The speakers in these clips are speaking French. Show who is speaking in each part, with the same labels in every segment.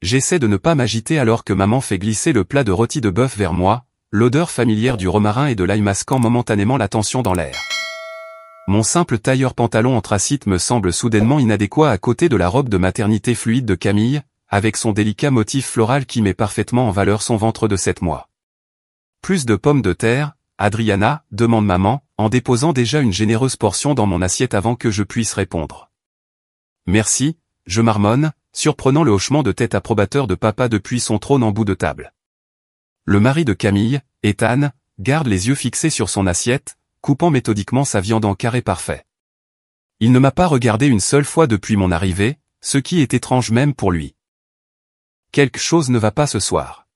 Speaker 1: J'essaie de ne pas m'agiter alors que maman fait glisser le plat de rôti de bœuf vers moi, l'odeur familière du romarin et de l'ail masquant momentanément la tension dans l'air. Mon simple tailleur pantalon anthracite me semble soudainement inadéquat à côté de la robe de maternité fluide de Camille, avec son délicat motif floral qui met parfaitement en valeur son ventre de 7 mois. Plus de pommes de terre, Adriana, demande maman, en déposant déjà une généreuse portion dans mon assiette avant que je puisse répondre. Merci, je marmonne, surprenant le hochement de tête approbateur de papa depuis son trône en bout de table. Le mari de Camille, Ethan, garde les yeux fixés sur son assiette, coupant méthodiquement sa viande en carrés parfaits. Il ne m'a pas regardé une seule fois depuis mon arrivée, ce qui est étrange même pour lui. Quelque chose ne va pas ce soir.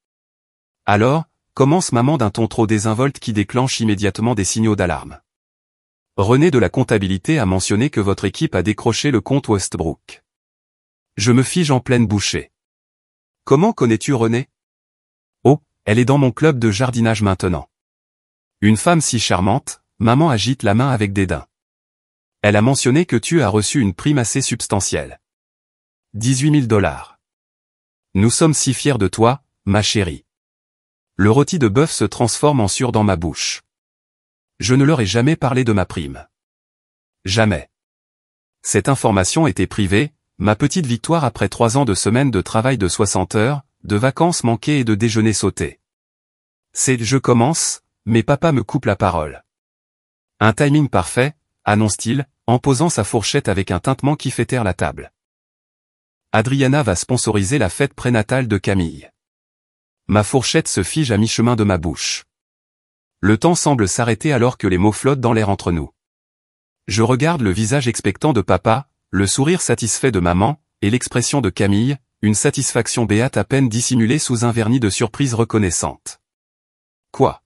Speaker 1: Alors, commence maman d'un ton trop désinvolte qui déclenche immédiatement des signaux d'alarme. René de la comptabilité a mentionné que votre équipe a décroché le compte Westbrook. Je me fige en pleine bouchée. Comment connais-tu René? Oh, elle est dans mon club de jardinage maintenant. Une femme si charmante, maman agite la main avec dédain. Elle a mentionné que tu as reçu une prime assez substantielle. 18 000 $. Nous sommes si fiers de toi, ma chérie. Le rôti de bœuf se transforme en sueur dans ma bouche. Je ne leur ai jamais parlé de ma prime. Jamais. Cette information était privée, ma petite victoire après 3 ans de semaine de travail de 60 heures, de vacances manquées et de déjeuner sauté. Je commence, mais papa me coupe la parole. Un timing parfait, annonce-t-il, en posant sa fourchette avec un tintement qui fait taire la table. Adriana va sponsoriser la fête prénatale de Camille. Ma fourchette se fige à mi-chemin de ma bouche. Le temps semble s'arrêter alors que les mots flottent dans l'air entre nous. Je regarde le visage expectant de papa, le sourire satisfait de maman, et l'expression de Camille, une satisfaction béate à peine dissimulée sous un vernis de surprise reconnaissante. Quoi?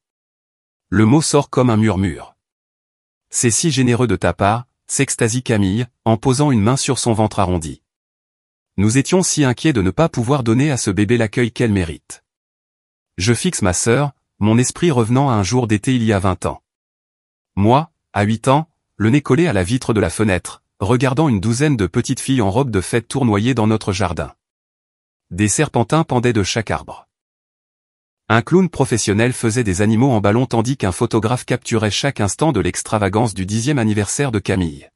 Speaker 1: Le mot sort comme un murmure. C'est si généreux de ta part, s'extasie Camille, en posant une main sur son ventre arrondi. Nous étions si inquiets de ne pas pouvoir donner à ce bébé l'accueil qu'elle mérite. Je fixe ma sœur, mon esprit revenant à un jour d'été il y a 20 ans. Moi, à 8 ans, le nez collé à la vitre de la fenêtre, regardant une douzaine de petites filles en robe de fête tournoyer dans notre jardin. Des serpentins pendaient de chaque arbre. Un clown professionnel faisait des animaux en ballon tandis qu'un photographe capturait chaque instant de l'extravagance du 10e anniversaire de Camille.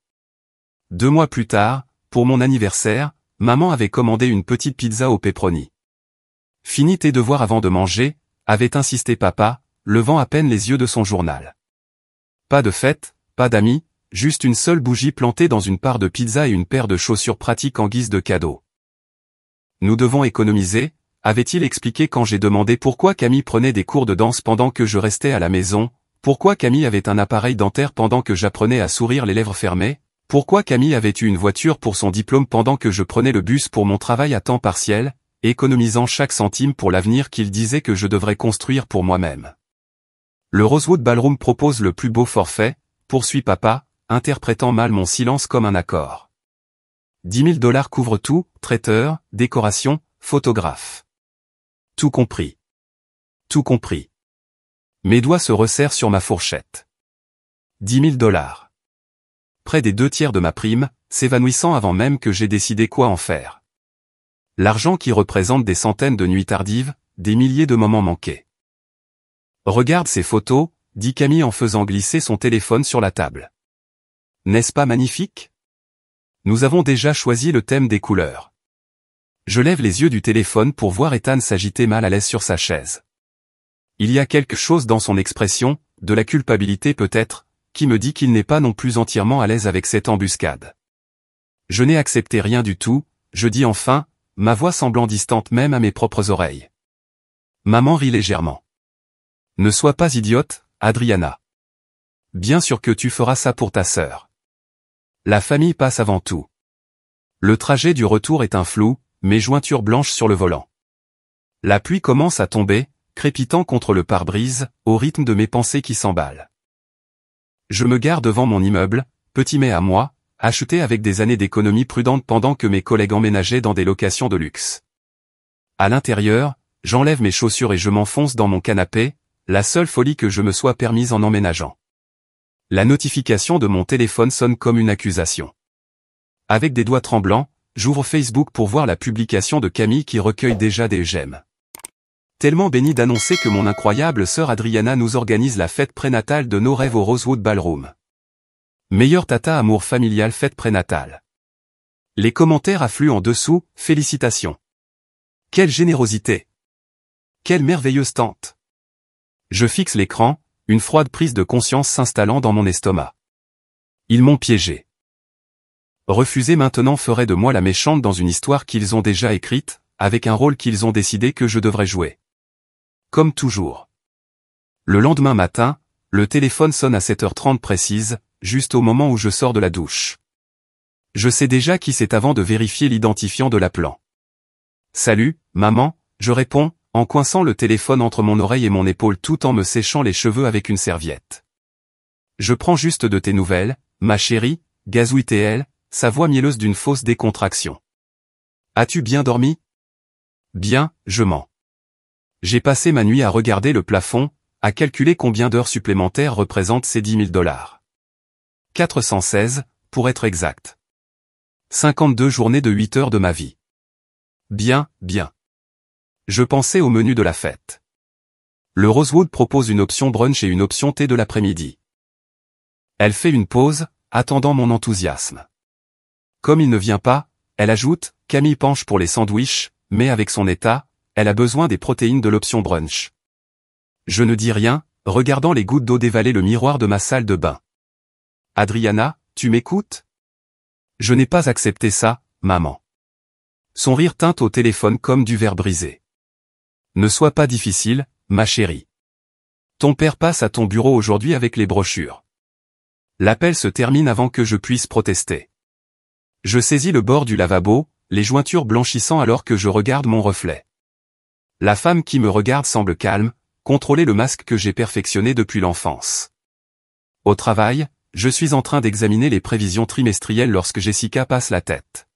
Speaker 1: 2 mois plus tard, pour mon anniversaire, maman avait commandé une petite pizza au pepperoni. Finis tes devoirs avant de manger, avait insisté papa, levant à peine les yeux de son journal. Pas de fête, pas d'amis, juste une seule bougie plantée dans une part de pizza et une paire de chaussures pratiques en guise de cadeau. Nous devons économiser, avait-il expliqué quand j'ai demandé pourquoi Camille prenait des cours de danse pendant que je restais à la maison, pourquoi Camille avait un appareil dentaire pendant que j'apprenais à sourire les lèvres fermées, pourquoi Camille avait eu une voiture pour son diplôme pendant que je prenais le bus pour mon travail à temps partiel, économisant chaque centime pour l'avenir qu'il disait que je devrais construire pour moi-même. Le Rosewood Ballroom propose le plus beau forfait, poursuit papa, interprétant mal mon silence comme un accord. 10 000 $ couvre tout, traiteur, décoration, photographe. Tout compris. Tout compris. Mes doigts se resserrent sur ma fourchette. 10 000 $. Près des 2/3 de ma prime, s'évanouissant avant même que j'aie décidé quoi en faire. L'argent qui représente des centaines de nuits tardives, des milliers de moments manqués. Regarde ces photos, dit Camille en faisant glisser son téléphone sur la table. N'est-ce pas magnifique? Nous avons déjà choisi le thème des couleurs. Je lève les yeux du téléphone pour voir Ethan s'agiter mal à l'aise sur sa chaise. Il y a quelque chose dans son expression, de la culpabilité peut-être, qui me dit qu'il n'est pas non plus entièrement à l'aise avec cette embuscade. Je n'ai accepté rien du tout, je dis enfin, ma voix semblant distante même à mes propres oreilles. Maman rit légèrement. Ne sois pas idiote, Adriana. Bien sûr que tu feras ça pour ta sœur. La famille passe avant tout. Le trajet du retour est un flou, mes jointures blanches sur le volant. La pluie commence à tomber, crépitant contre le pare-brise, au rythme de mes pensées qui s'emballent. Je me gare devant mon immeuble, petit mais à moi, acheté avec des années d'économie prudente pendant que mes collègues emménageaient dans des locations de luxe. À l'intérieur, j'enlève mes chaussures et je m'enfonce dans mon canapé, la seule folie que je me sois permise en emménageant. La notification de mon téléphone sonne comme une accusation. Avec des doigts tremblants, j'ouvre Facebook pour voir la publication de Camille qui recueille déjà des j'aime. Tellement béni d'annoncer que mon incroyable sœur Adriana nous organise la fête prénatale de nos rêves au Rosewood Ballroom. Meilleur tata amour familial fête prénatale. Les commentaires affluent en dessous, félicitations. Quelle générosité! Quelle merveilleuse tante! Je fixe l'écran, une froide prise de conscience s'installant dans mon estomac. Ils m'ont piégé. Refuser maintenant ferait de moi la méchante dans une histoire qu'ils ont déjà écrite, avec un rôle qu'ils ont décidé que je devrais jouer. Comme toujours. Le lendemain matin, le téléphone sonne à 7h30 précise, juste au moment où je sors de la douche. Je sais déjà qui c'est avant de vérifier l'identifiant de l'appelant. Salut, maman, je réponds, en coinçant le téléphone entre mon oreille et mon épaule tout en me séchant les cheveux avec une serviette. Je prends juste de tes nouvelles, ma chérie, gazouille-t-elle, sa voix mielleuse d'une fausse décontraction. As-tu bien dormi? Bien, je mens. J'ai passé ma nuit à regarder le plafond, à calculer combien d'heures supplémentaires représentent ces $10 000. 416, pour être exact. 52 journées de 8 heures de ma vie. Bien, bien. Je pensais au menu de la fête. Le Rosewood propose une option brunch et une option thé de l'après-midi. Elle fait une pause, attendant mon enthousiasme. Comme il ne vient pas, elle ajoute, Camille penche pour les sandwichs, mais avec son état, elle a besoin des protéines de l'option brunch. Je ne dis rien, regardant les gouttes d'eau dévaler le miroir de ma salle de bain. Adriana, tu m'écoutes? Je n'ai pas accepté ça, maman. Son rire teinte au téléphone comme du verre brisé. Ne sois pas difficile, ma chérie. Ton père passe à ton bureau aujourd'hui avec les brochures. L'appel se termine avant que je puisse protester. Je saisis le bord du lavabo, les jointures blanchissant alors que je regarde mon reflet. La femme qui me regarde semble calme, contrôler le masque que j'ai perfectionné depuis l'enfance. Au travail, je suis en train d'examiner les prévisions trimestrielles lorsque Jessica passe la tête.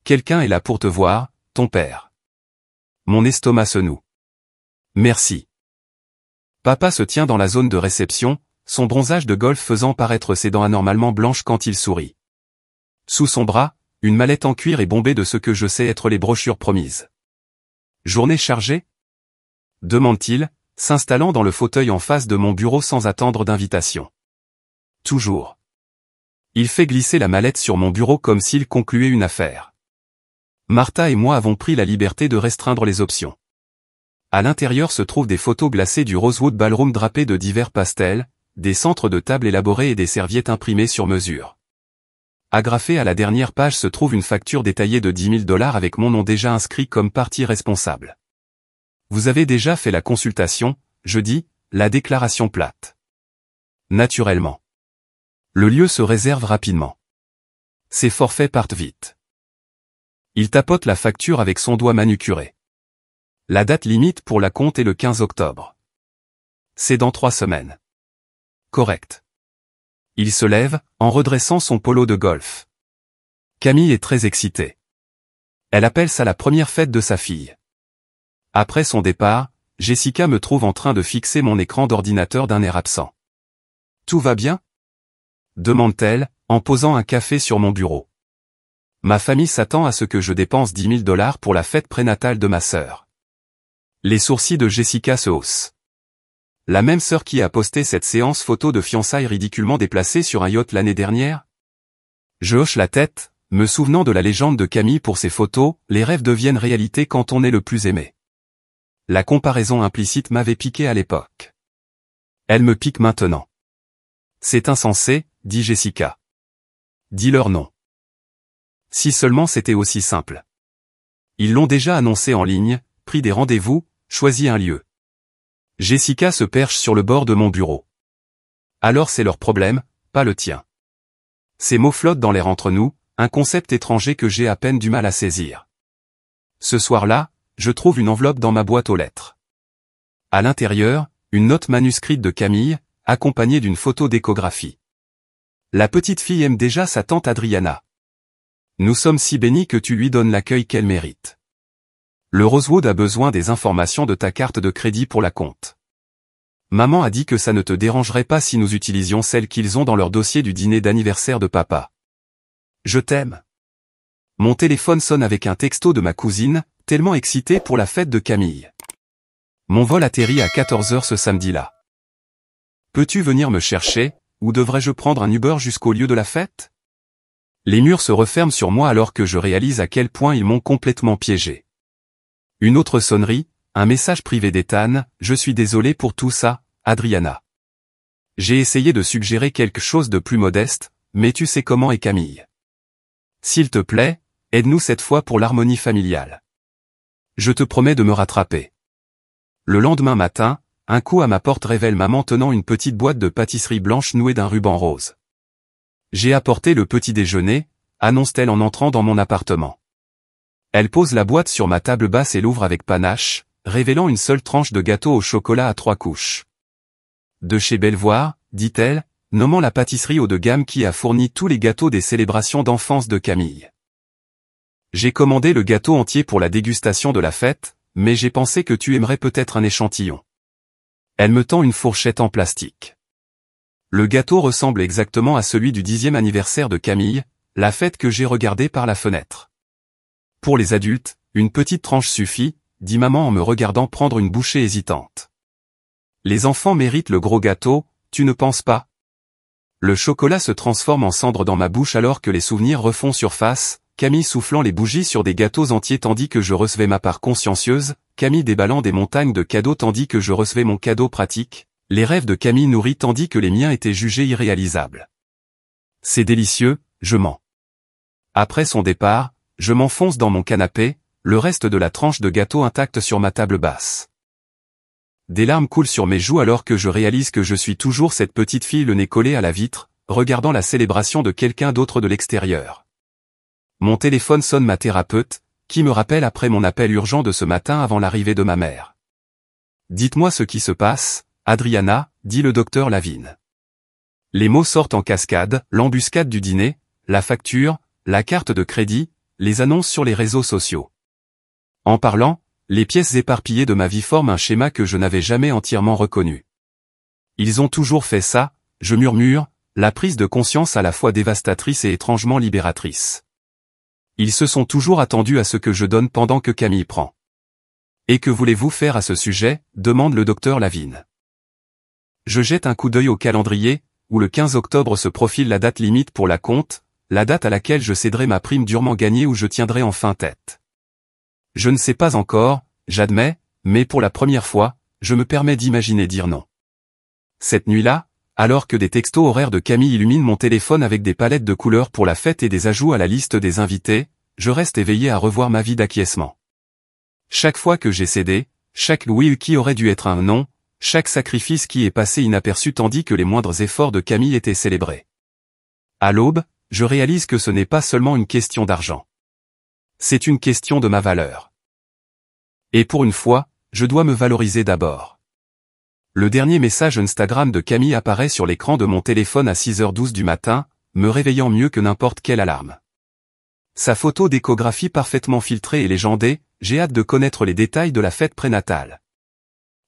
Speaker 1: Quelqu'un est là pour te voir, ton père. Mon estomac se noue. Merci. Papa se tient dans la zone de réception, son bronzage de golf faisant paraître ses dents anormalement blanches quand il sourit. Sous son bras, une mallette en cuir est bombée de ce que je sais être les brochures promises. Journée chargée? Demande-t-il, s'installant dans le fauteuil en face de mon bureau sans attendre d'invitation. Toujours. Il fait glisser la mallette sur mon bureau comme s'il concluait une affaire. Martha et moi avons pris la liberté de restreindre les options. À l'intérieur se trouvent des photos glacées du Rosewood Ballroom drapées de divers pastels, des centres de table élaborés et des serviettes imprimées sur mesure. Agrafée à la dernière page se trouve une facture détaillée de $10 000 avec mon nom déjà inscrit comme partie responsable. Vous avez déjà fait la consultation, je dis, la déclaration plate. Naturellement. Le lieu se réserve rapidement. Ces forfaits partent vite. Il tapote la facture avec son doigt manucuré. La date limite pour la compte est le 15 octobre. C'est dans 3 semaines. Correct. Il se lève, en redressant son polo de golf. Camille est très excitée. Elle appelle ça la première fête de sa fille. Après son départ, Jessica me trouve en train de fixer mon écran d'ordinateur d'un air absent. Tout va bien? Demande-t-elle, en posant un café sur mon bureau. Ma famille s'attend à ce que je dépense $10 000 pour la fête prénatale de ma sœur. Les sourcils de Jessica se haussent. La même sœur qui a posté cette séance photo de fiançailles ridiculement déplacée sur un yacht l'année dernière? Je hoche la tête, me souvenant de la légende de Camille pour ses photos, les rêves deviennent réalité quand on est le plus aimé. La comparaison implicite m'avait piqué à l'époque. Elle me pique maintenant. C'est insensé, dit Jessica. Dis leur non. Si seulement c'était aussi simple. Ils l'ont déjà annoncé en ligne, pris des rendez-vous, choisi un lieu. Jessica se perche sur le bord de mon bureau. Alors c'est leur problème, pas le tien. Ces mots flottent dans l'air entre nous, un concept étranger que j'ai à peine du mal à saisir. Ce soir-là, je trouve une enveloppe dans ma boîte aux lettres. À l'intérieur, une note manuscrite de Camille, accompagnée d'une photo d'échographie. La petite fille aime déjà sa tante Adriana. Nous sommes si bénis que tu lui donnes l'accueil qu'elle mérite. Le Rosewood a besoin des informations de ta carte de crédit pour la compte. Maman a dit que ça ne te dérangerait pas si nous utilisions celles qu'ils ont dans leur dossier du dîner d'anniversaire de papa. Je t'aime. Mon téléphone sonne avec un texto de ma cousine, tellement excitée pour la fête de Camille. Mon vol atterrit à 14 h ce samedi-là. Peux-tu venir me chercher, ou devrais-je prendre un Uber jusqu'au lieu de la fête? Les murs se referment sur moi alors que je réalise à quel point ils m'ont complètement piégé. Une autre sonnerie, un message privé d'Ethan, je suis désolé pour tout ça, Adriana. J'ai essayé de suggérer quelque chose de plus modeste, mais tu sais comment est Camille. S'il te plaît, aide-nous cette fois pour l'harmonie familiale. Je te promets de me rattraper. Le lendemain matin, un coup à ma porte révèle maman tenant une petite boîte de pâtisserie blanche nouée d'un ruban rose. J'ai apporté le petit déjeuner, annonce-t-elle en entrant dans mon appartement. Elle pose la boîte sur ma table basse et l'ouvre avec panache, révélant une seule tranche de gâteau au chocolat à 3 couches. De chez Belvoir, dit-elle, nommant la pâtisserie haut de gamme qui a fourni tous les gâteaux des célébrations d'enfance de Camille. J'ai commandé le gâteau entier pour la dégustation de la fête, mais j'ai pensé que tu aimerais peut-être un échantillon. Elle me tend une fourchette en plastique. Le gâteau ressemble exactement à celui du 10e anniversaire de Camille, la fête que j'ai regardée par la fenêtre. Pour les adultes, une petite tranche suffit, dit maman en me regardant prendre une bouchée hésitante. Les enfants méritent le gros gâteau, tu ne penses pas? Le chocolat se transforme en cendre dans ma bouche alors que les souvenirs refont surface, Camille soufflant les bougies sur des gâteaux entiers tandis que je recevais ma part consciencieuse, Camille déballant des montagnes de cadeaux tandis que je recevais mon cadeau pratique, les rêves de Camille nourris tandis que les miens étaient jugés irréalisables. C'est délicieux, je mens. Après son départ, je m'enfonce dans mon canapé, le reste de la tranche de gâteau intacte sur ma table basse. Des larmes coulent sur mes joues alors que je réalise que je suis toujours cette petite fille le nez collé à la vitre, regardant la célébration de quelqu'un d'autre de l'extérieur. Mon téléphone sonne ma thérapeute, qui me rappelle après mon appel urgent de ce matin avant l'arrivée de ma mère. Dites-moi ce qui se passe, Adriana, dit le docteur Lavigne. Les mots sortent en cascade, l'embuscade du dîner, la facture, la carte de crédit, les annonces sur les réseaux sociaux. En parlant, les pièces éparpillées de ma vie forment un schéma que je n'avais jamais entièrement reconnu. Ils ont toujours fait ça, je murmure, la prise de conscience à la fois dévastatrice et étrangement libératrice. Ils se sont toujours attendus à ce que je donne pendant que Camille prend. Et que voulez-vous faire à ce sujet, demande le docteur Lavigne. Je jette un coup d'œil au calendrier, où le 15 octobre se profile la date limite pour la compte, la date à laquelle je céderai ma prime durement gagnée où je tiendrai enfin tête. Je ne sais pas encore, j'admets, mais pour la première fois, je me permets d'imaginer dire non. Cette nuit-là, alors que des textos horaires de Camille illuminent mon téléphone avec des palettes de couleurs pour la fête et des ajouts à la liste des invités, je reste éveillé à revoir ma vie d'acquiescement. Chaque fois que j'ai cédé, chaque oui qui aurait dû être un non, chaque sacrifice qui est passé inaperçu tandis que les moindres efforts de Camille étaient célébrés. À l'aube, je réalise que ce n'est pas seulement une question d'argent. C'est une question de ma valeur. Et pour une fois, je dois me valoriser d'abord. Le dernier message Instagram de Camille apparaît sur l'écran de mon téléphone à 6h12 du matin, me réveillant mieux que n'importe quelle alarme. Sa photo d'échographie parfaitement filtrée et légendée, j'ai hâte de connaître les détails de la fête prénatale.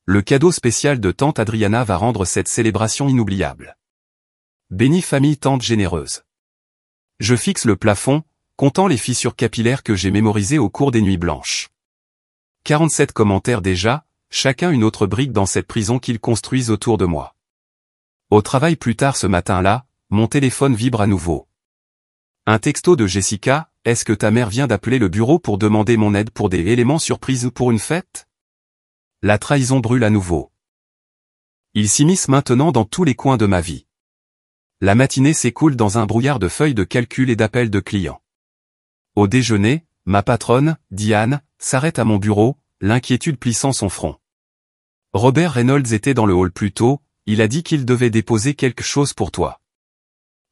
Speaker 1: Le cadeau spécial de tante Adriana va rendre cette célébration inoubliable. Bénie famille tante généreuse. Je fixe le plafond, comptant les fissures capillaires que j'ai mémorisées au cours des nuits blanches. 47 commentaires déjà, chacun une autre brique dans cette prison qu'ils construisent autour de moi. Au travail plus tard ce matin-là, mon téléphone vibre à nouveau. Un texto de Jessica, est-ce que ta mère vient d'appeler le bureau pour demander mon aide pour des éléments surprises pour une fête? La trahison brûle à nouveau. Ils s'immiscent maintenant dans tous les coins de ma vie. La matinée s'écoule dans un brouillard de feuilles de calcul et d'appels de clients. Au déjeuner, ma patronne, Diane, s'arrête à mon bureau, l'inquiétude plissant son front. Robert Reynolds était dans le hall plus tôt, il a dit qu'il devait déposer quelque chose pour toi.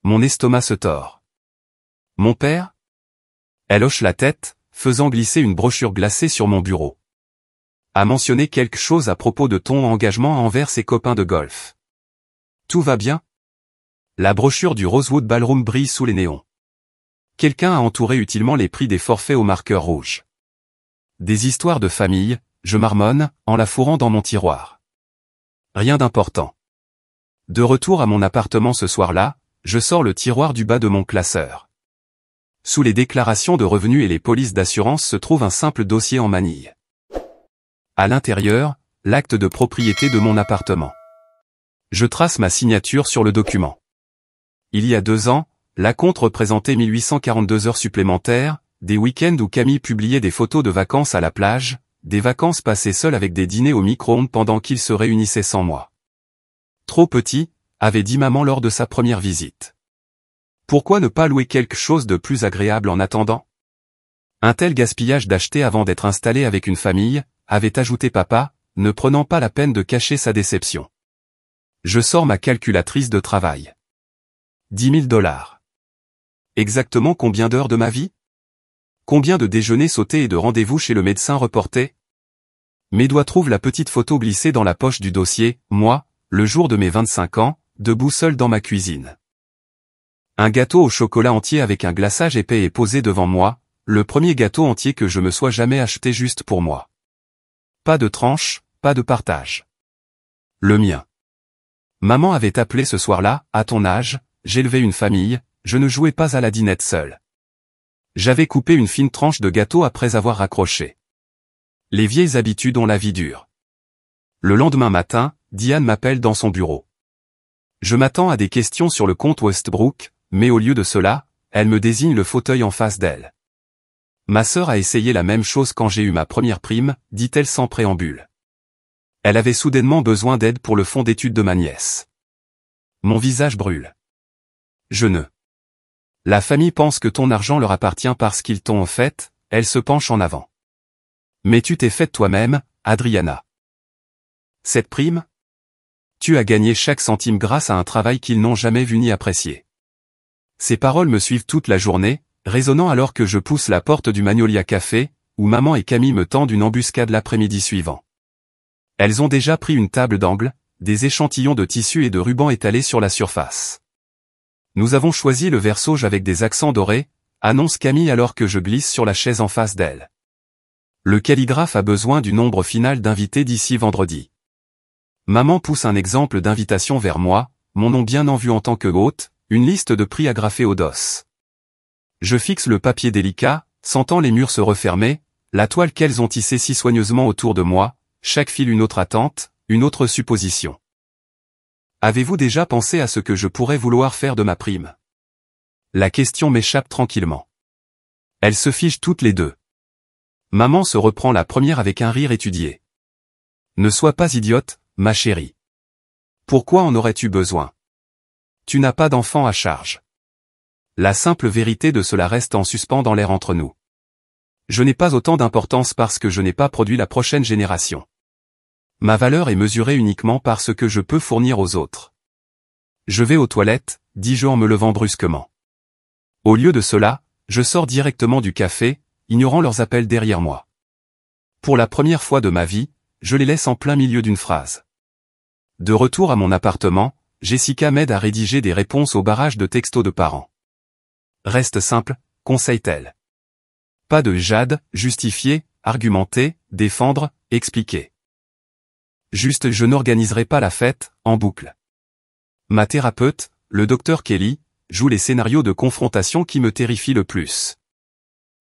Speaker 1: Mon estomac se tord. Mon père? Elle hoche la tête, faisant glisser une brochure glacée sur mon bureau. A mentionné quelque chose à propos de ton engagement envers ses copains de golf. Tout va bien? La brochure du Rosewood Ballroom brille sous les néons. Quelqu'un a entouré utilement les prix des forfaits au marqueur rouge. Des histoires de famille, je marmonne, en la fourrant dans mon tiroir. Rien d'important. De retour à mon appartement ce soir-là, je sors le tiroir du bas de mon classeur. Sous les déclarations de revenus et les polices d'assurance se trouve un simple dossier en manille. À l'intérieur, l'acte de propriété de mon appartement. Je trace ma signature sur le document. Il y a 2 ans, l'acompte représentait 1842 heures supplémentaires, des week-ends où Camille publiait des photos de vacances à la plage, des vacances passées seules avec des dîners au micro-ondes pendant qu'ils se réunissaient sans moi. Trop petit, avait dit maman lors de sa première visite. Pourquoi ne pas louer quelque chose de plus agréable en attendant? Un tel gaspillage d'acheter avant d'être installé avec une famille, avait ajouté papa, ne prenant pas la peine de cacher sa déception. Je sors ma calculatrice de travail. 10 000 $. Exactement combien d'heures de ma vie? Combien de déjeuners sautés et de rendez-vous chez le médecin reportés? Mes doigts trouvent la petite photo glissée dans la poche du dossier, moi, le jour de mes 25 ans, debout seul dans ma cuisine. Un gâteau au chocolat entier avec un glaçage épais est posé devant moi, le premier gâteau entier que je me sois jamais acheté juste pour moi. Pas de tranche, pas de partage. Le mien. Maman avait appelé ce soir-là, à ton âge, j'élevais une famille, je ne jouais pas à la dinette seule. J'avais coupé une fine tranche de gâteau après avoir raccroché. Les vieilles habitudes ont la vie dure. Le lendemain matin, Diane m'appelle dans son bureau. Je m'attends à des questions sur le compte Westbrook, mais au lieu de cela, elle me désigne le fauteuil en face d'elle. Ma sœur a essayé la même chose quand j'ai eu ma première prime, dit-elle sans préambule. Elle avait soudainement besoin d'aide pour le fonds d'études de ma nièce. Mon visage brûle. Je ne. La famille pense que ton argent leur appartient parce qu'ils t'ont fait, elle se penche en avant. Mais tu t'es faite toi-même, Adriana. Cette prime? Tu as gagné chaque centime grâce à un travail qu'ils n'ont jamais vu ni apprécié. Ces paroles me suivent toute la journée, résonnant alors que je pousse la porte du Magnolia Café, où maman et Camille me tendent une embuscade l'après-midi suivant. Elles ont déjà pris une table d'angle, des échantillons de tissu et de ruban étalés sur la surface. Nous avons choisi le vert sauge avec des accents dorés, annonce Camille alors que je glisse sur la chaise en face d'elle. Le calligraphe a besoin du nombre final d'invités d'ici vendredi. Maman pousse un exemple d'invitation vers moi, mon nom bien en vue en tant que hôte, une liste de prix agrafée au dos. Je fixe le papier délicat, sentant les murs se refermer, la toile qu'elles ont tissée si soigneusement autour de moi, chaque fil une autre attente, une autre supposition. Avez-vous déjà pensé à ce que je pourrais vouloir faire de ma prime? La question m'échappe tranquillement. Elles se figent toutes les deux. Maman se reprend la première avec un rire étudié. Ne sois pas idiote, ma chérie. Pourquoi en aurais-tu besoin? Tu n'as pas d'enfant à charge. La simple vérité de cela reste en suspens dans l'air entre nous. Je n'ai pas autant d'importance parce que je n'ai pas produit la prochaine génération. Ma valeur est mesurée uniquement par ce que je peux fournir aux autres. Je vais aux toilettes, dis-je en me levant brusquement. Au lieu de cela, je sors directement du café, ignorant leurs appels derrière moi. Pour la première fois de ma vie, je les laisse en plein milieu d'une phrase. De retour à mon appartement, Jessica m'aide à rédiger des réponses au barrage de textos de parents. Reste simple, conseille-t-elle. Pas de jade, justifier, argumenter, défendre, expliquer. Juste je n'organiserai pas la fête, en boucle. Ma thérapeute, le docteur Kelly, joue les scénarios de confrontation qui me terrifient le plus.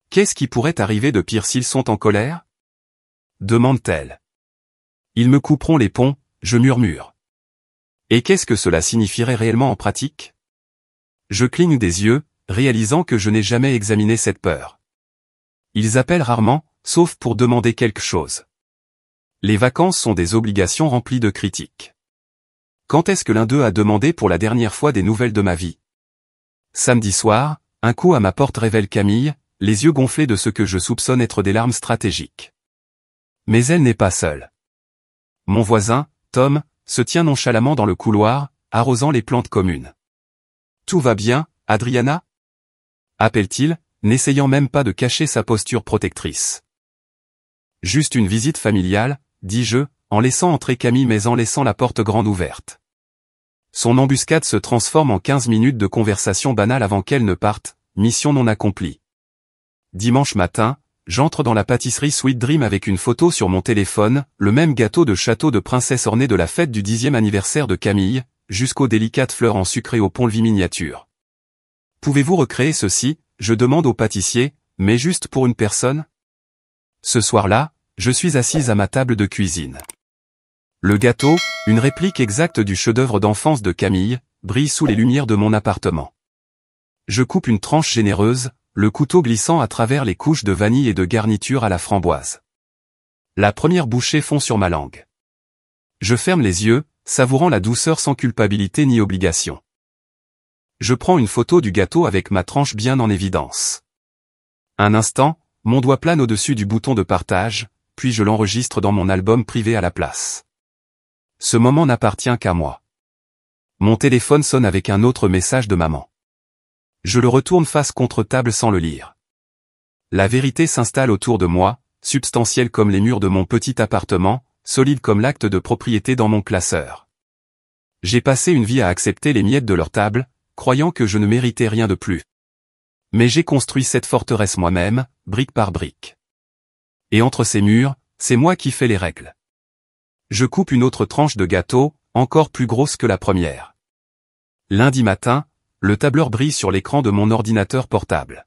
Speaker 1: Qu'est-ce qui pourrait arriver de pire s'ils sont en colère? Demande-t-elle. Ils me couperont les ponts, je murmure. Et qu'est-ce que cela signifierait réellement en pratique? Je cligne des yeux, réalisant que je n'ai jamais examiné cette peur. Ils appellent rarement, sauf pour demander quelque chose. Les vacances sont des obligations remplies de critiques. Quand est-ce que l'un d'eux a demandé pour la dernière fois des nouvelles de ma vie? Samedi soir, un coup à ma porte révèle Camille, les yeux gonflés de ce que je soupçonne être des larmes stratégiques. Mais elle n'est pas seule. Mon voisin, Tom, se tient nonchalamment dans le couloir, arrosant les plantes communes. Tout va bien, Adriana? Appelle-t-il, n'essayant même pas de cacher sa posture protectrice. Juste une visite familiale, dis-je, en laissant entrer Camille mais en laissant la porte grande ouverte. Son embuscade se transforme en 15 minutes de conversation banale avant qu'elle ne parte, mission non accomplie. Dimanche matin, j'entre dans la pâtisserie Sweet Dream avec une photo sur mon téléphone, le même gâteau de château de princesse orné de la fête du 10e anniversaire de Camille, jusqu'aux délicates fleurs en sucré au pont-levis miniature. Pouvez-vous recréer ceci, je demande au pâtissier, mais juste pour une personne? Ce soir-là, je suis assise à ma table de cuisine. Le gâteau, une réplique exacte du chef-d'œuvre d'enfance de Camille, brille sous les lumières de mon appartement. Je coupe une tranche généreuse, le couteau glissant à travers les couches de vanille et de garniture à la framboise. La première bouchée fond sur ma langue. Je ferme les yeux, savourant la douceur sans culpabilité ni obligation. Je prends une photo du gâteau avec ma tranche bien en évidence. Un instant, mon doigt plane au-dessus du bouton de partage, puis je l'enregistre dans mon album privé à la place. Ce moment n'appartient qu'à moi. Mon téléphone sonne avec un autre message de maman. Je le retourne face contre table sans le lire. La vérité s'installe autour de moi, substantielle comme les murs de mon petit appartement, solide comme l'acte de propriété dans mon classeur. J'ai passé une vie à accepter les miettes de leur table, croyant que je ne méritais rien de plus. Mais j'ai construit cette forteresse moi-même, brique par brique. Et entre ces murs, c'est moi qui fais les règles. Je coupe une autre tranche de gâteau, encore plus grosse que la première. Lundi matin, le tableur brille sur l'écran de mon ordinateur portable.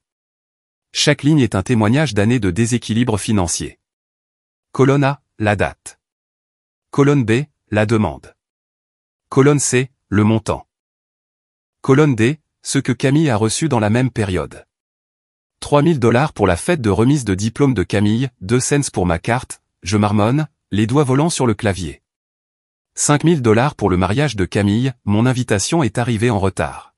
Speaker 1: Chaque ligne est un témoignage d'années de déséquilibre financier. Colonne A, la date. Colonne B, la demande. Colonne C, le montant. Colonne D, ce que Camille a reçu dans la même période. 3 000 $ pour la fête de remise de diplôme de Camille, 2 cents pour ma carte, je marmonne, les doigts volants sur le clavier. 5 000 $ pour le mariage de Camille, mon invitation est arrivée en retard.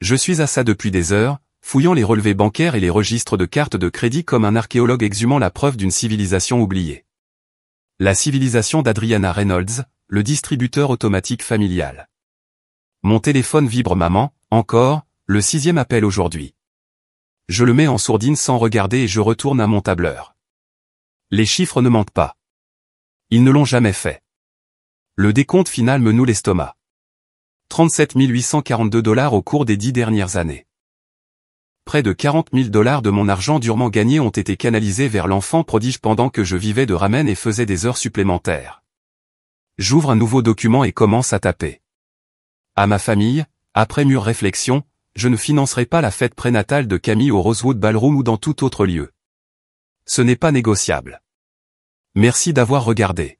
Speaker 1: Je suis à ça depuis des heures, fouillant les relevés bancaires et les registres de cartes de crédit comme un archéologue exhumant la preuve d'une civilisation oubliée. La civilisation d'Adriana Reynolds, le distributeur automatique familial. Mon téléphone vibre maman, encore, le 6e appel aujourd'hui. Je le mets en sourdine sans regarder et je retourne à mon tableur. Les chiffres ne mentent pas. Ils ne l'ont jamais fait. Le décompte final me noue l'estomac. 37 842 $ au cours des 10 dernières années. Près de 40 000 $ de mon argent durement gagné ont été canalisés vers l'enfant prodige pendant que je vivais de ramen et faisais des heures supplémentaires. J'ouvre un nouveau document et commence à taper. À ma famille, après mûre réflexion, je ne financerai pas la fête prénatale de Camille au Rosewood Ballroom ou dans tout autre lieu. Ce n'est pas négociable. Merci d'avoir regardé.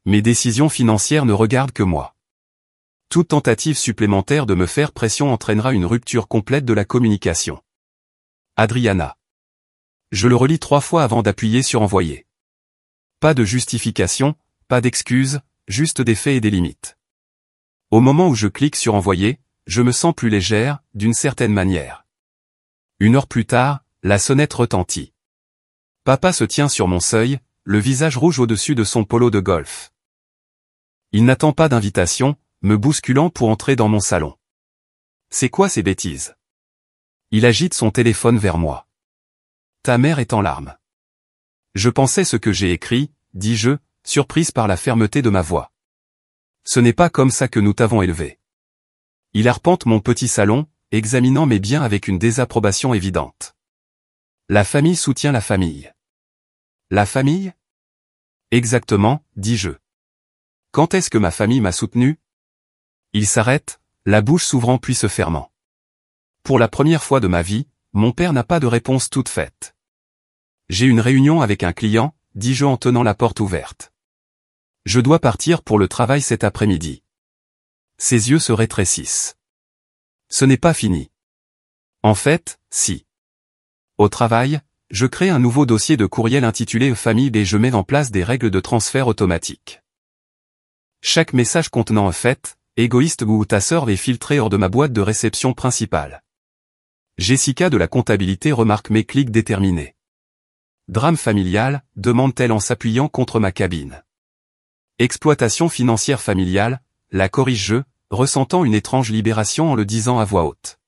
Speaker 1: Mes décisions financières ne regardent que moi. Toute tentative supplémentaire de me faire pression entraînera une rupture complète de la communication. Adriana. Je le relis 3 fois avant d'appuyer sur envoyer. Pas de justification, pas d'excuses, juste des faits et des limites. Au moment où je clique sur envoyer, je me sens plus légère, d'une certaine manière. 1 heure plus tard, la sonnette retentit. Papa se tient sur mon seuil, le visage rouge au-dessus de son polo de golf. Il n'attend pas d'invitation, me bousculant pour entrer dans mon salon. C'est quoi ces bêtises? Il agite son téléphone vers moi. Ta mère est en larmes. Je pensais ce que j'ai écrit, dis-je, surprise par la fermeté de ma voix. Ce n'est pas comme ça que nous t'avons élevé. Il arpente mon petit salon, examinant mes biens avec une désapprobation évidente. La famille soutient la famille. La famille? Exactement, dis-je. Quand est-ce que ma famille m'a soutenu? Il s'arrête, la bouche s'ouvrant puis se fermant. Pour la première fois de ma vie, mon père n'a pas de réponse toute faite. J'ai une réunion avec un client, dis-je en tenant la porte ouverte. Je dois partir pour le travail cet après-midi. Ses yeux se rétrécissent. Ce n'est pas fini. En fait, si. Au travail, je crée un nouveau dossier de courriel intitulé Famille et je mets en place des règles de transfert automatique. Chaque message contenant un fait, égoïste ou ta sœur est filtré hors de ma boîte de réception principale. Jessica de la comptabilité remarque mes clics déterminés. Drame familial, demande-t-elle en s'appuyant contre ma cabine. Exploitation financière familiale, la corrige-je, ressentant une étrange libération en le disant à voix haute.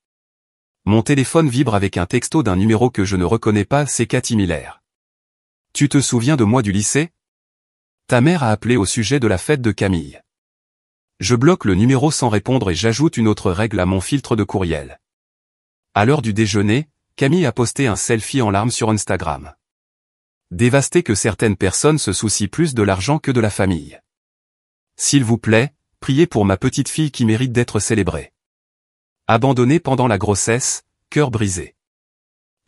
Speaker 1: Mon téléphone vibre avec un texto d'un numéro que je ne reconnais pas, c'est Cathy Miller. Tu te souviens de moi du lycée? Ta mère a appelé au sujet de la fête de Camille. Je bloque le numéro sans répondre et j'ajoute une autre règle à mon filtre de courriel. À l'heure du déjeuner, Camille a posté un selfie en larmes sur Instagram. Dévasté que certaines personnes se soucient plus de l'argent que de la famille. S'il vous plaît, priez pour ma petite fille qui mérite d'être célébrée. Abandonnée pendant la grossesse, cœur brisé.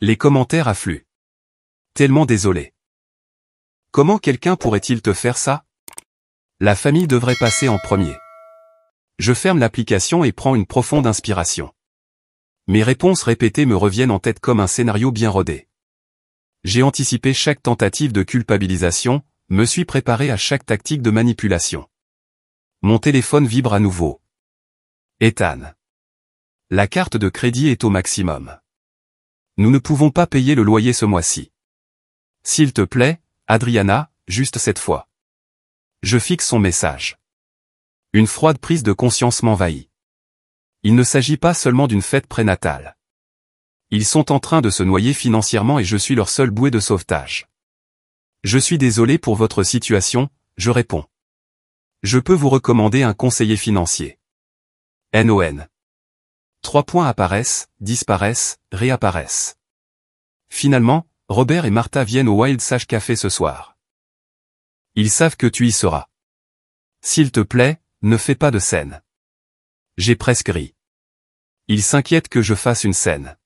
Speaker 1: Les commentaires affluent. Tellement désolé. Comment quelqu'un pourrait-il te faire ça? La famille devrait passer en premier. Je ferme l'application et prends une profonde inspiration. Mes réponses répétées me reviennent en tête comme un scénario bien rodé. J'ai anticipé chaque tentative de culpabilisation, me suis préparé à chaque tactique de manipulation. Mon téléphone vibre à nouveau. Ethan. La carte de crédit est au maximum. Nous ne pouvons pas payer le loyer ce mois-ci. S'il te plaît, Adriana, juste cette fois. Je fixe son message. Une froide prise de conscience m'envahit. Il ne s'agit pas seulement d'une fête prénatale. Ils sont en train de se noyer financièrement et je suis leur seule bouée de sauvetage. Je suis désolé pour votre situation, je réponds. Je peux vous recommander un conseiller financier. NON. 3 points apparaissent, disparaissent, réapparaissent. Finalement, Robert et Martha viennent au Wild Sage Café ce soir. Ils savent que tu y seras. S'il te plaît, ne fais pas de scène. J'ai presque ri. Ils s'inquiètent que je fasse une scène.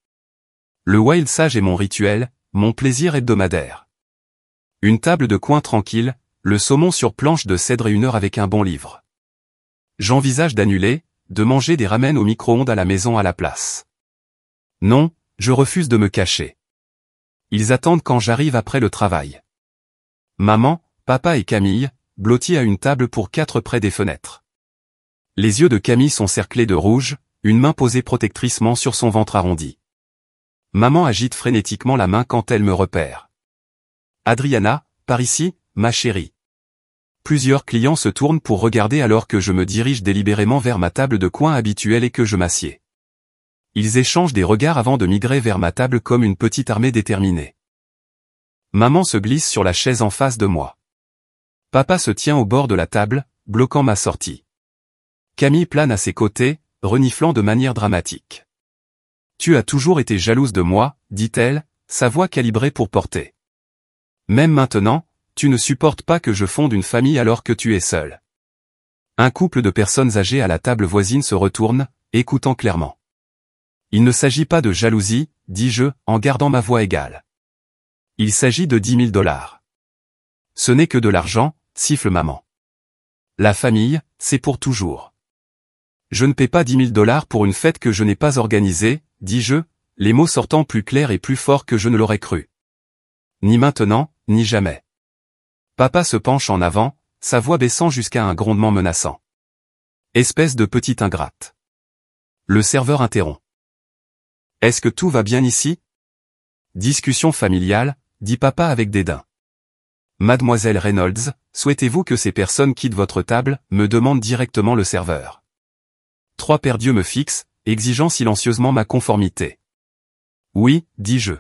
Speaker 1: Le Wild Sage est mon rituel, mon plaisir hebdomadaire. Une table de coin tranquille, le saumon sur planche de cèdre et 1 heure avec un bon livre. J'envisage d'annuler, de manger des ramen au micro-ondes à la maison à la place. Non, je refuse de me cacher. Ils attendent quand j'arrive après le travail. Maman, papa et Camille, blottis à une table pour 4 près des fenêtres. Les yeux de Camille sont cerclés de rouge, une main posée protectricement sur son ventre arrondi. Maman agite frénétiquement la main quand elle me repère. Adriana, par ici, ma chérie. Plusieurs clients se tournent pour regarder alors que je me dirige délibérément vers ma table de coin habituelle et que je m'assieds. Ils échangent des regards avant de migrer vers ma table comme une petite armée déterminée. Maman se glisse sur la chaise en face de moi. Papa se tient au bord de la table, bloquant ma sortie. Camille plane à ses côtés, reniflant de manière dramatique. Tu as toujours été jalouse de moi, dit-elle, sa voix calibrée pour porter. Même maintenant, tu ne supportes pas que je fonde une famille alors que tu es seule. Un couple de personnes âgées à la table voisine se retourne, écoutant clairement. Il ne s'agit pas de jalousie, dis-je, en gardant ma voix égale. Il s'agit de 10 000 $. Ce n'est que de l'argent, siffle maman. La famille, c'est pour toujours. Je ne paie pas 10 000 $ pour une fête que je n'ai pas organisée, dis-je, les mots sortant plus clairs et plus forts que je ne l'aurais cru. Ni maintenant, ni jamais. Papa se penche en avant, sa voix baissant jusqu'à un grondement menaçant. Espèce de petite ingrate. Le serveur interrompt. Est-ce que tout va bien ici? Discussion familiale, dit papa avec dédain. Mademoiselle Reynolds, souhaitez-vous que ces personnes quittent votre table, me demande directement le serveur. 3 paires d'yeux me fixent, exigeant silencieusement ma conformité. Oui, dis-je.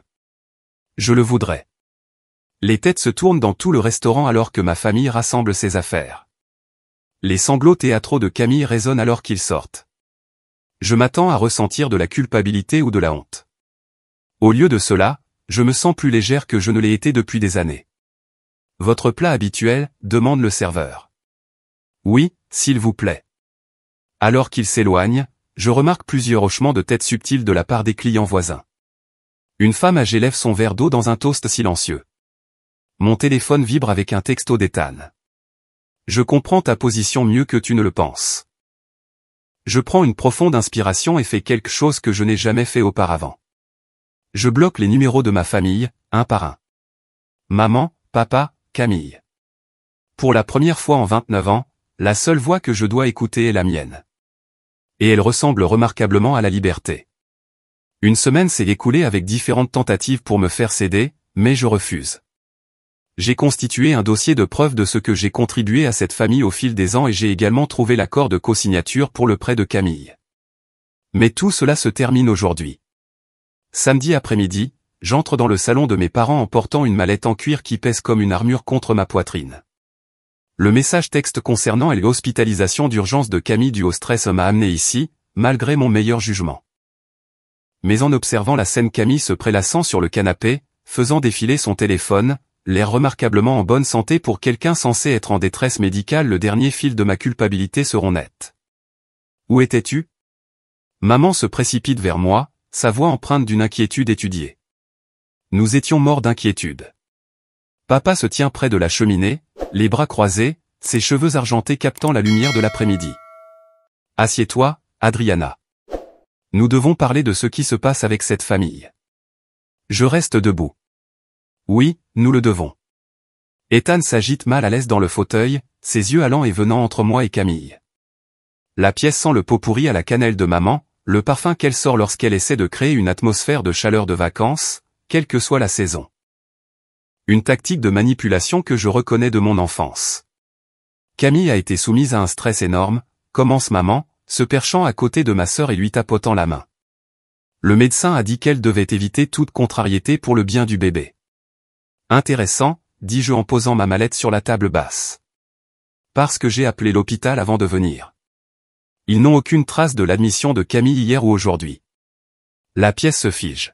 Speaker 1: Je le voudrais. Les têtes se tournent dans tout le restaurant alors que ma famille rassemble ses affaires. Les sanglots théâtraux de Camille résonnent alors qu'ils sortent. Je m'attends à ressentir de la culpabilité ou de la honte. Au lieu de cela, je me sens plus légère que je ne l'ai été depuis des années. Votre plat habituel, demande le serveur. Oui, s'il vous plaît. Alors qu'il s'éloigne, je remarque plusieurs hochements de tête subtils de la part des clients voisins. Une femme âgée lève son verre d'eau dans un toast silencieux. Mon téléphone vibre avec un texto d'Ethan. Je comprends ta position mieux que tu ne le penses. Je prends une profonde inspiration et fais quelque chose que je n'ai jamais fait auparavant. Je bloque les numéros de ma famille, un par un. Maman, papa, Camille. Pour la première fois en 29 ans, la seule voix que je dois écouter est la mienne. Et elle ressemble remarquablement à la liberté. Une semaine s'est écoulée avec différentes tentatives pour me faire céder, mais je refuse. J'ai constitué un dossier de preuve de ce que j'ai contribué à cette famille au fil des ans et j'ai également trouvé l'accord de co-signature pour le prêt de Camille. Mais tout cela se termine aujourd'hui. Samedi après-midi, j'entre dans le salon de mes parents en portant une mallette en cuir qui pèse comme une armure contre ma poitrine. Le message texte concernant l'hospitalisation d'urgence de Camille due au stress m'a amené ici, malgré mon meilleur jugement. Mais en observant la scène, Camille se prélassant sur le canapé, faisant défiler son téléphone, l'air remarquablement en bonne santé pour quelqu'un censé être en détresse médicale, le dernier fil de ma culpabilité seront nets. Où étais-tu? Maman se précipite vers moi, sa voix empreinte d'une inquiétude étudiée. Nous étions morts d'inquiétude. Papa se tient près de la cheminée, les bras croisés, ses cheveux argentés captant la lumière de l'après-midi. Assieds-toi, Adriana. Nous devons parler de ce qui se passe avec cette famille. Je reste debout. Oui, nous le devons. Ethan s'agite mal à l'aise dans le fauteuil, ses yeux allant et venant entre moi et Camille. La pièce sent le pot pourri à la cannelle de maman, le parfum qu'elle sort lorsqu'elle essaie de créer une atmosphère de chaleur de vacances, quelle que soit la saison. Une tactique de manipulation que je reconnais de mon enfance. Camille a été soumise à un stress énorme, commence maman, se perchant à côté de ma sœur et lui tapotant la main. Le médecin a dit qu'elle devait éviter toute contrariété pour le bien du bébé. Intéressant, dis-je en posant ma mallette sur la table basse. Parce que j'ai appelé l'hôpital avant de venir. Ils n'ont aucune trace de l'admission de Camille hier ou aujourd'hui. La pièce se fige.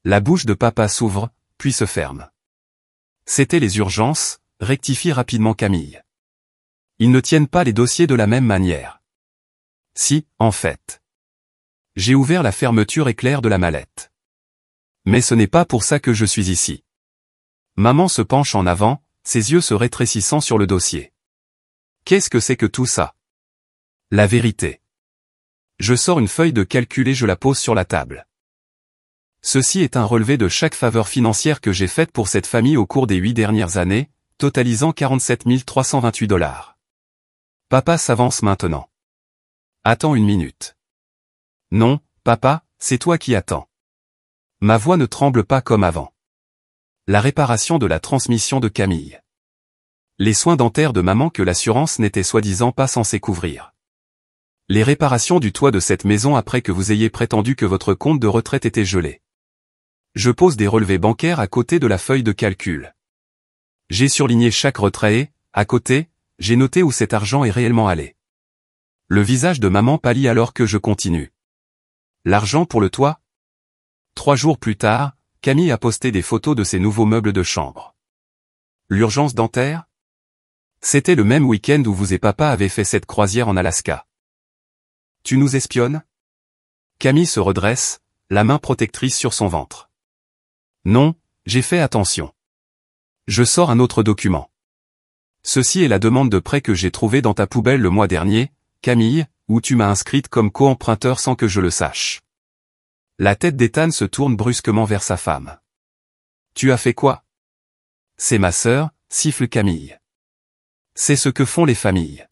Speaker 1: La bouche de papa s'ouvre, puis se ferme. C'était les urgences, rectifie rapidement Camille. Ils ne tiennent pas les dossiers de la même manière. Si, en fait. J'ai ouvert la fermeture éclair de la mallette. Mais ce n'est pas pour ça que je suis ici. Maman se penche en avant, ses yeux se rétrécissant sur le dossier. Qu'est-ce que c'est que tout ça? La vérité. Je sors une feuille de calcul et je la pose sur la table. Ceci est un relevé de chaque faveur financière que j'ai faite pour cette famille au cours des 8 dernières années, totalisant 47 328 $. Papa s'avance maintenant. Attends une minute. Non, papa, c'est toi qui attends. Ma voix ne tremble pas comme avant. La réparation de la transmission de Camille. Les soins dentaires de maman que l'assurance n'était soi-disant pas censée couvrir. Les réparations du toit de cette maison après que vous ayez prétendu que votre compte de retraite était gelé. Je pose des relevés bancaires à côté de la feuille de calcul. J'ai surligné chaque retrait et, à côté, j'ai noté où cet argent est réellement allé. Le visage de maman pâlit alors que je continue. L'argent pour le toit? 3 jours plus tard, Camille a posté des photos de ses nouveaux meubles de chambre. L'urgence dentaire? C'était le même week-end où vous et papa avaient fait cette croisière en Alaska. Tu nous espionnes? Camille se redresse, la main protectrice sur son ventre. Non, j'ai fait attention. Je sors un autre document. Ceci est la demande de prêt que j'ai trouvée dans ta poubelle le mois dernier, Camille, où tu m'as inscrite comme co-emprunteur sans que je le sache. La tête d'Ethan se tourne brusquement vers sa femme. Tu as fait quoi? C'est ma sœur, siffle Camille. C'est ce que font les familles.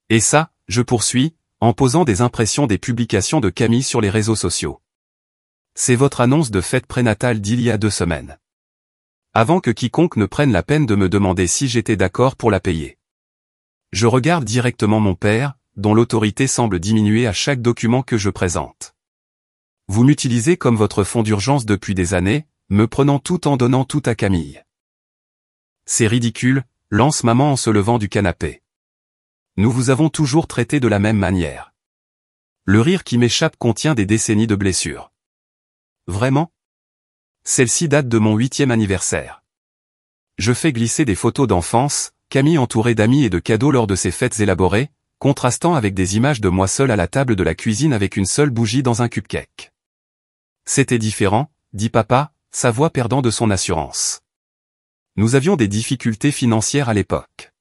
Speaker 1: Et ça, je poursuis, en posant des impressions des publications de Camille sur les réseaux sociaux. C'est votre annonce de fête prénatale d'il y a 2 semaines. Avant que quiconque ne prenne la peine de me demander si j'étais d'accord pour la payer. Je regarde directement mon père, dont l'autorité semble diminuer à chaque document que je présente. Vous m'utilisez comme votre fonds d'urgence depuis des années, me prenant tout en donnant tout à Camille. C'est ridicule, lance maman en se levant du canapé. Nous vous avons toujours traité de la même manière. Le rire qui m'échappe contient des décennies de blessures. Vraiment? Celle-ci date de mon 8e anniversaire. Je fais glisser des photos d'enfance, Camille entourée d'amis et de cadeaux lors de ses fêtes élaborées, contrastant avec des images de moi seul à la table de la cuisine avec une seule bougie dans un cupcake. C'était différent, dit papa, sa voix perdant de son assurance. Nous avions des difficultés financières à l'époque.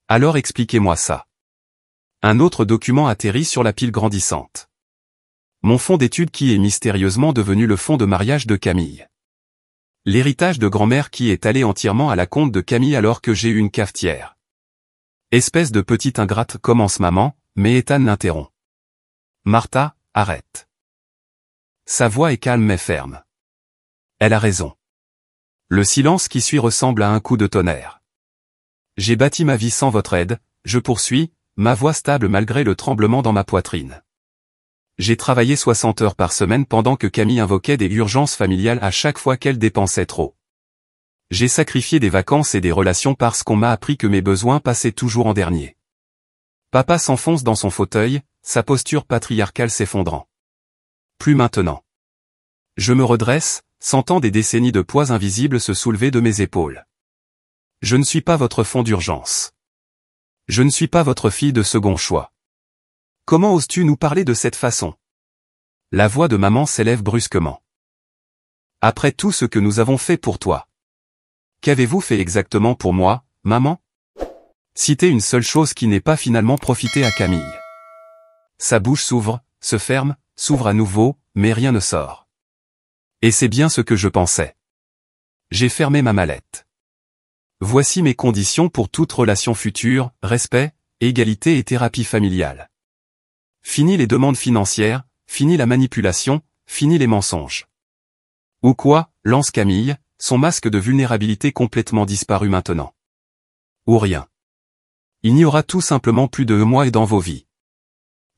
Speaker 1: Alors expliquez-moi ça. Un autre document atterrit sur la pile grandissante. Mon fonds d'études qui est mystérieusement devenu le fonds de mariage de Camille. L'héritage de grand-mère qui est allé entièrement à la compte de Camille alors que j'ai eu une cafetière. Espèce de petite ingrate commence maman, mais Ethan l'interrompt. Martha, arrête. Sa voix est calme mais ferme. Elle a raison. Le silence qui suit ressemble à un coup de tonnerre. J'ai bâti ma vie sans votre aide, je poursuis, ma voix stable malgré le tremblement dans ma poitrine. J'ai travaillé 60 heures par semaine pendant que Camille invoquait des urgences familiales à chaque fois qu'elle dépensait trop. J'ai sacrifié des vacances et des relations parce qu'on m'a appris que mes besoins passaient toujours en dernier. Papa s'enfonce dans son fauteuil, sa posture patriarcale s'effondrant. Plus maintenant. Je me redresse, sentant des décennies de poids invisibles se soulever de mes épaules. Je ne suis pas votre fonds d'urgence. Je ne suis pas votre fille de second choix. Comment oses-tu nous parler de cette façon? La voix de maman s'élève brusquement. Après tout ce que nous avons fait pour toi. Qu'avez-vous fait exactement pour moi, maman? Citez une seule chose qui n'ait pas finalement profité à Camille. Sa bouche s'ouvre, se ferme, s'ouvre à nouveau, mais rien ne sort. Et c'est bien ce que je pensais. J'ai fermé ma mallette. Voici mes conditions pour toute relation future, respect, égalité et thérapie familiale. Fini les demandes financières, fini la manipulation, fini les mensonges. Ou quoi, lance Camille, son masque de vulnérabilité complètement disparu maintenant. Ou rien. Il n'y aura tout simplement plus de moi et dans vos vies.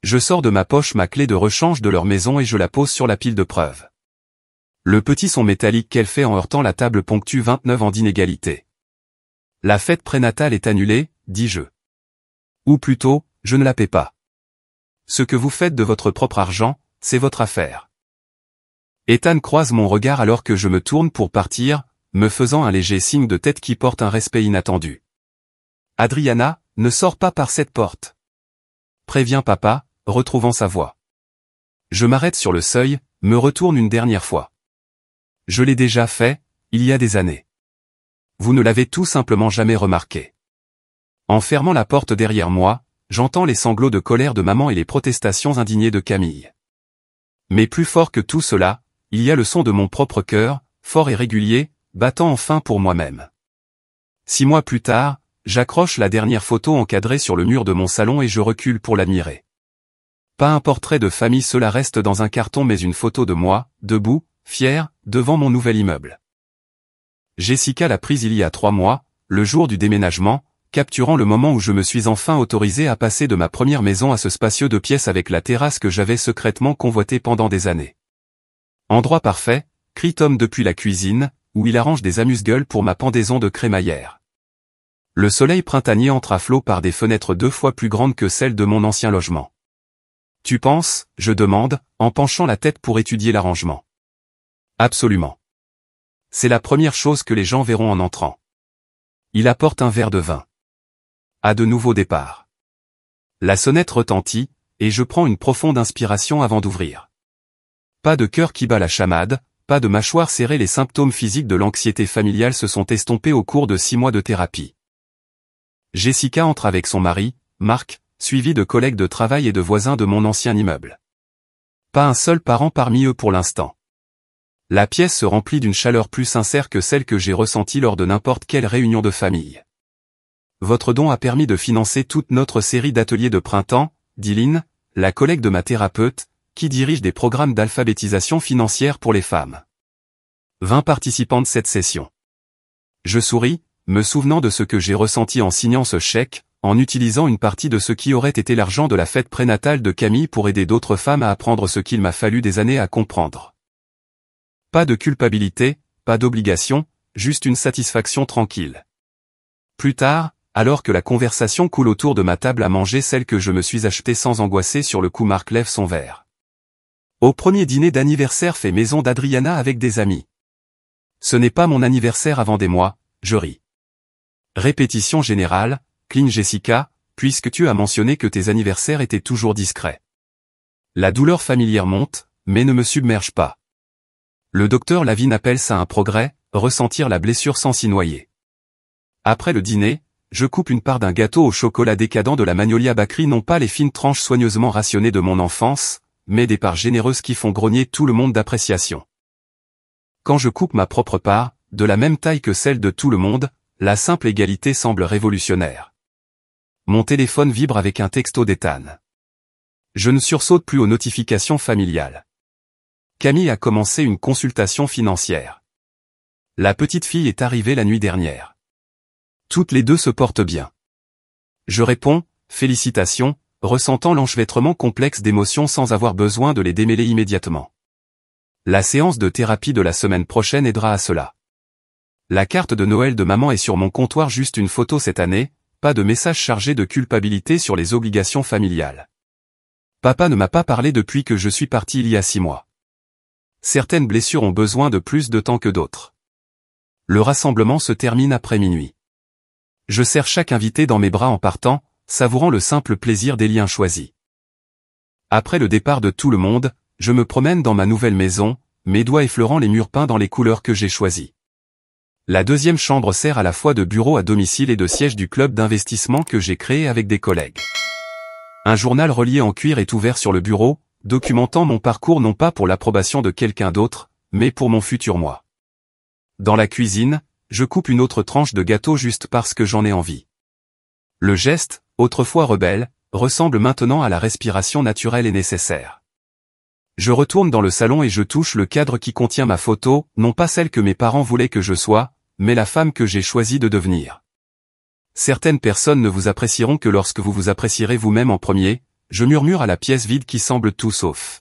Speaker 1: Je sors de ma poche ma clé de rechange de leur maison et je la pose sur la pile de preuves. Le petit son métallique qu'elle fait en heurtant la table ponctue 29 ans d'inégalité. La fête prénatale est annulée, dis-je. Ou plutôt, je ne la paie pas. Ce que vous faites de votre propre argent, c'est votre affaire. Ethan croise mon regard alors que je me tourne pour partir, me faisant un léger signe de tête qui porte un respect inattendu. Adriana, ne sors pas par cette porte. Préviens papa, retrouvant sa voix. Je m'arrête sur le seuil, me retourne une dernière fois. Je l'ai déjà fait, il y a des années. Vous ne l'avez tout simplement jamais remarqué. En fermant la porte derrière moi, j'entends les sanglots de colère de maman et les protestations indignées de Camille. Mais plus fort que tout cela, il y a le son de mon propre cœur, fort et régulier, battant enfin pour moi-même. 6 mois plus tard, j'accroche la dernière photo encadrée sur le mur de mon salon et je recule pour l'admirer. Pas un portrait de famille, cela reste dans un carton mais une photo de moi, debout, fier, devant mon nouvel immeuble. Jessica l'a prise il y a 3 mois, le jour du déménagement, capturant le moment où je me suis enfin autorisé à passer de ma première maison à ce spacieux 2 pièces avec la terrasse que j'avais secrètement convoité pendant des années. Endroit parfait, crie Tom depuis la cuisine, où il arrange des amuse-gueules pour ma pendaison de crémaillère. Le soleil printanier entre à flot par des fenêtres 2 fois plus grandes que celles de mon ancien logement. Tu penses, je demande, en penchant la tête pour étudier l'arrangement. Absolument. C'est la première chose que les gens verront en entrant. Il apporte un verre de vin. À de nouveaux départs. La sonnette retentit, et je prends une profonde inspiration avant d'ouvrir. Pas de cœur qui bat la chamade, pas de mâchoire serrée, les symptômes physiques de l'anxiété familiale se sont estompés au cours de 6 mois de thérapie. Jessica entre avec son mari, Marc, suivi de collègues de travail et de voisins de mon ancien immeuble. Pas un seul parent parmi eux pour l'instant. La pièce se remplit d'une chaleur plus sincère que celle que j'ai ressentie lors de n'importe quelle réunion de famille. Votre don a permis de financer toute notre série d'ateliers de printemps, dit Lynn, la collègue de ma thérapeute, qui dirige des programmes d'alphabétisation financière pour les femmes. 20 participants de cette session. Je souris, me souvenant de ce que j'ai ressenti en signant ce chèque, en utilisant une partie de ce qui aurait été l'argent de la fête prénatale de Camille pour aider d'autres femmes à apprendre ce qu'il m'a fallu des années à comprendre. Pas de culpabilité, pas d'obligation, juste une satisfaction tranquille. Plus tard, alors que la conversation coule autour de ma table à manger, celle que je me suis achetée sans angoisser sur le coup, Marc lève son verre. Au premier dîner d'anniversaire fait maison d'Adriana avec des amis. Ce n'est pas mon anniversaire avant des mois, je ris. Répétition générale, cligne Jessica, puisque tu as mentionné que tes anniversaires étaient toujours discrets. La douleur familière monte, mais ne me submerge pas. Le docteur Lavigne appelle ça un progrès, ressentir la blessure sans s'y noyer. Après le dîner, je coupe une part d'un gâteau au chocolat décadent de la Magnolia Bakery, non pas les fines tranches soigneusement rationnées de mon enfance, mais des parts généreuses qui font grogner tout le monde d'appréciation. Quand je coupe ma propre part, de la même taille que celle de tout le monde, la simple égalité semble révolutionnaire. Mon téléphone vibre avec un texto d'Ethan. Je ne sursaute plus aux notifications familiales. Camille a commencé une consultation financière. La petite fille est arrivée la nuit dernière. Toutes les deux se portent bien. Je réponds, félicitations, ressentant l'enchevêtrement complexe d'émotions sans avoir besoin de les démêler immédiatement. La séance de thérapie de la semaine prochaine aidera à cela. La carte de Noël de maman est sur mon comptoir, juste une photo cette année, pas de message chargé de culpabilité sur les obligations familiales. Papa ne m'a pas parlé depuis que je suis parti il y a 6 mois. Certaines blessures ont besoin de plus de temps que d'autres. Le rassemblement se termine après minuit. Je serre chaque invité dans mes bras en partant, savourant le simple plaisir des liens choisis. Après le départ de tout le monde, je me promène dans ma nouvelle maison, mes doigts effleurant les murs peints dans les couleurs que j'ai choisies. La deuxième chambre sert à la fois de bureau à domicile et de siège du club d'investissement que j'ai créé avec des collègues. Un journal relié en cuir est ouvert sur le bureau, documentant mon parcours non pas pour l'approbation de quelqu'un d'autre, mais pour mon futur moi. Dans la cuisine, je coupe une autre tranche de gâteau juste parce que j'en ai envie. Le geste, autrefois rebelle, ressemble maintenant à la respiration naturelle et nécessaire. Je retourne dans le salon et je touche le cadre qui contient ma photo, non pas celle que mes parents voulaient que je sois, mais la femme que j'ai choisi de devenir. Certaines personnes ne vous apprécieront que lorsque vous vous apprécierez vous-même en premier, je murmure à la pièce vide qui semble tout sauf.